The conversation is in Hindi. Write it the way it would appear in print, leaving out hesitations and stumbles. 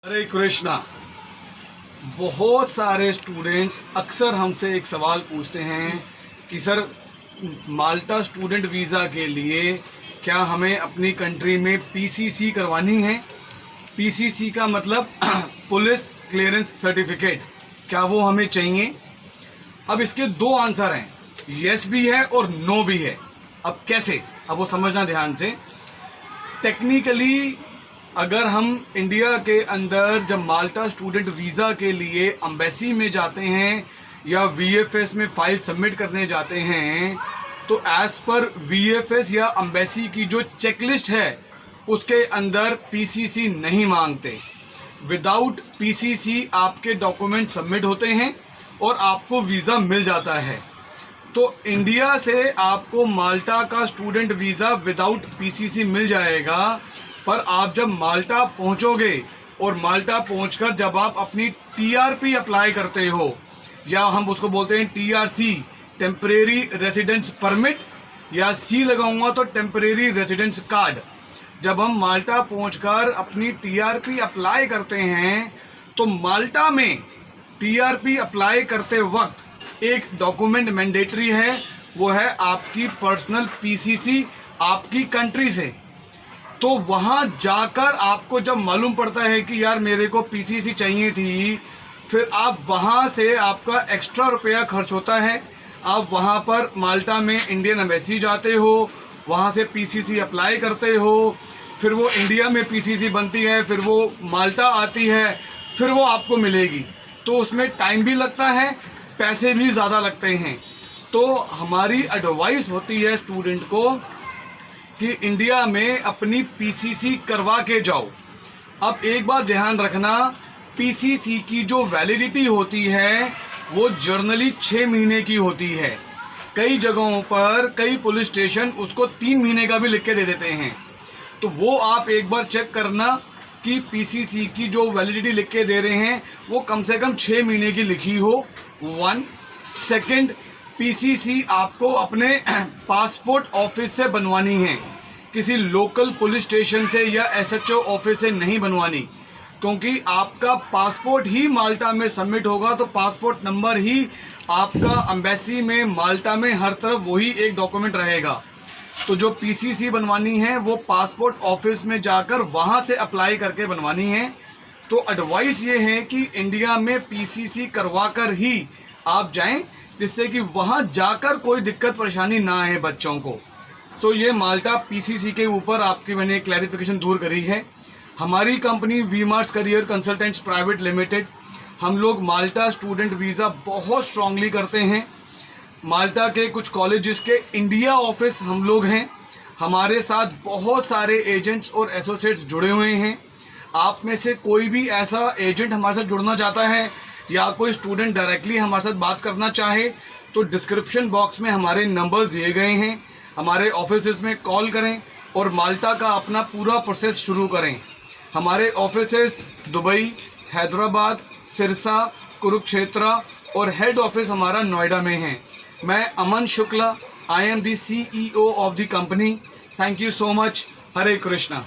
हरे कृष्णा। बहुत सारे स्टूडेंट्स अक्सर हमसे एक सवाल पूछते हैं कि सर, माल्टा स्टूडेंट वीज़ा के लिए क्या हमें अपनी कंट्री में पीसीसी करवानी है? पीसीसी का मतलब पुलिस क्लियरेंस सर्टिफिकेट, क्या वो हमें चाहिए? अब इसके दो आंसर हैं, यस भी है और नो भी है। अब कैसे? अब वो समझना ध्यान से। टेक्निकली अगर हम इंडिया के अंदर जब माल्टा स्टूडेंट वीज़ा के लिए एम्बेसी में जाते हैं या वीएफएस में फाइल सबमिट करने जाते हैं, तो एज़ पर वीएफएस या एम्बेसी की जो चेकलिस्ट है उसके अंदर पीसीसी नहीं मांगते। विदाउट पीसीसी आपके डॉक्यूमेंट सबमिट होते हैं और आपको वीज़ा मिल जाता है। तो इंडिया से आपको माल्टा का स्टूडेंट वीज़ा विदाउट पीसीसी मिल जाएगा, पर आप जब माल्टा पहुंचोगे और माल्टा पहुंचकर जब आप अपनी टीआरपी अप्लाई करते हो, या हम उसको बोलते हैं टीआरसी, टेम्परेरी रेसिडेंस परमिट, या सी लगाऊंगा तो टेम्परेरी रेसिडेंस कार्ड, जब हम माल्टा पहुंचकर अपनी टीआरपी अप्लाई करते हैं तो माल्टा में टीआरपी अप्लाई करते वक्त एक डॉक्यूमेंट मैंडेटरी है, वो है आपकी पर्सनल पीसीसी आपकी कंट्री से। तो वहाँ जाकर आपको जब मालूम पड़ता है कि यार मेरे को पीसीसी चाहिए थी, फिर आप वहाँ से आपका एक्स्ट्रा रुपया खर्च होता है। आप वहाँ पर माल्टा में इंडियन एम्बेसी जाते हो, वहाँ से पीसीसी अप्लाई करते हो, फिर वो इंडिया में पीसीसी बनती है, फिर वो माल्टा आती है, फिर वो आपको मिलेगी। तो उसमें टाइम भी लगता है, पैसे भी ज़्यादा लगते हैं। तो हमारी एडवाइस होती है स्टूडेंट को कि इंडिया में अपनी पीसीसी करवा के जाओ। अब एक बात ध्यान रखना, पीसीसी की जो वैलिडिटी होती है वो जर्नली 6 महीने की होती है। कई जगहों पर कई पुलिस स्टेशन उसको 3 महीने का भी लिख के दे देते हैं। तो वो आप एक बार चेक करना कि पीसीसी की जो वैलिडिटी लिख के दे रहे हैं वो कम से कम 6 महीने की लिखी हो। 1 सेकेंड, पीसीसी आपको अपने पासपोर्ट ऑफिस से बनवानी है, किसी लोकल पुलिस स्टेशन से या एसएचओ ऑफिस से नहीं बनवानी, क्योंकि आपका पासपोर्ट ही माल्टा में सबमिट होगा तो पासपोर्ट नंबर ही आपका एम्बेसी में माल्टा में हर तरफ वही एक डॉक्यूमेंट रहेगा। तो जो पीसीसी बनवानी है वो पासपोर्ट ऑफिस में जाकर वहाँ से अप्लाई करके बनवानी है। तो एडवाइस ये है कि इंडिया में पीसीसी करवा कर ही आप जाएं, जिससे कि वहाँ जाकर कोई दिक्कत परेशानी ना आए बच्चों को। सो ये माल्टा पीसीसी के ऊपर आपकी मैंने क्लैरिफिकेशन दूर करी है। हमारी company V Marts career consultants private limited, हम लोग माल्टा स्टूडेंट वीज़ा बहुत स्ट्रांगली करते हैं। माल्टा के कुछ कॉलेजेस के इंडिया ऑफिस हम लोग हैं, हमारे साथ बहुत सारे एजेंट्स और एसोसिएट्स जुड़े हुए हैं। आप में से कोई भी ऐसा एजेंट हमारे साथ जुड़ना चाहता है या कोई स्टूडेंट डायरेक्टली हमारे साथ बात करना चाहे तो डिस्क्रिप्शन बॉक्स में हमारे नंबर्स दिए गए हैं, हमारे ऑफिसेस में कॉल करें और माल्टा का अपना पूरा प्रोसेस शुरू करें। हमारे ऑफिसेस दुबई, हैदराबाद, सिरसा, कुरुक्षेत्र और हेड ऑफिस हमारा नोएडा में है। मैं Aman Shukla, I am the CEO of the company. Thank you so much. Hare Krishna.